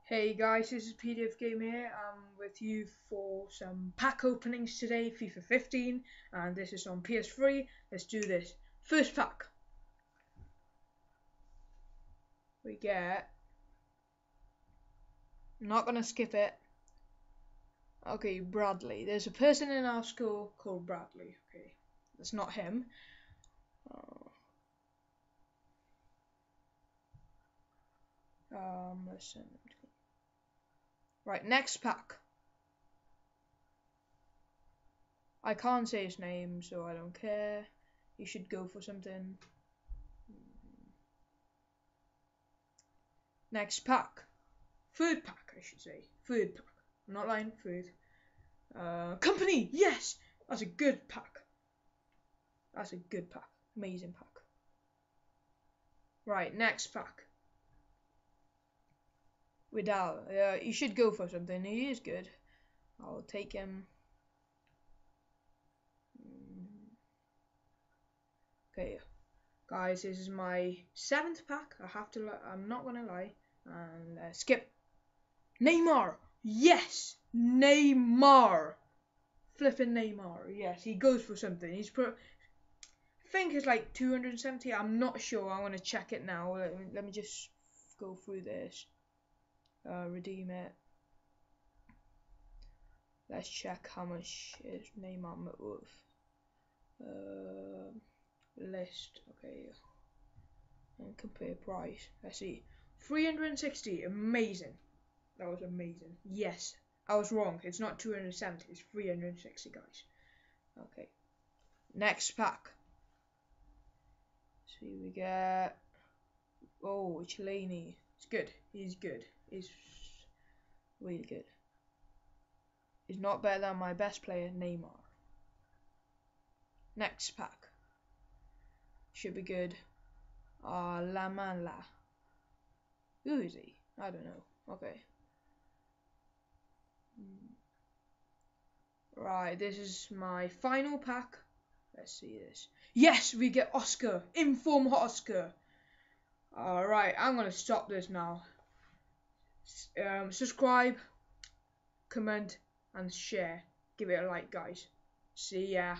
Hey guys, this is PDF Game here. I'm with you for some pack openings today, FIFA 15, and this is on PS3. Let's do this. First pack. We get... I'm not gonna skip it. Okay, Bradley. There's a person in our school called Bradley. Okay, that's not him. Let's send him to... Right, next pack. I can't say his name, so I don't care. You should go for something. Next pack. Third pack, I should say. Third pack. I'm not lying, third. Company! Yes! That's a good pack. That's a good pack. Amazing pack. Right, next pack. Vidal. You should go for something. He is good. I'll take him. Okay. Guys, this is my 7th pack. I'm not gonna lie. And skip. Neymar! Yes! Neymar! Flipping Neymar. Yes, he goes for something. I think it's like 270. I'm not sure. I'm gonna check it now. Let me just go through this. Redeem it. Let's check how much is Neymar worth. List. Okay. And compare price. Let's see. 360. Amazing. That was amazing. Yes. I was wrong. It's not 270. It's 360, guys. Okay. Next pack. See, we get... Oh, Chiellini. It's good. He's good. He's really good. He's not better than my best player, Neymar. Next pack. Should be good. Lamela. Who is he? I don't know. Okay. Right, this is my final pack. Let's see this. Yes, we get Oscar. Inform Oscar. Alright, I'm gonna stop this now. Subscribe, comment, and share. Give it a like, guys. See ya.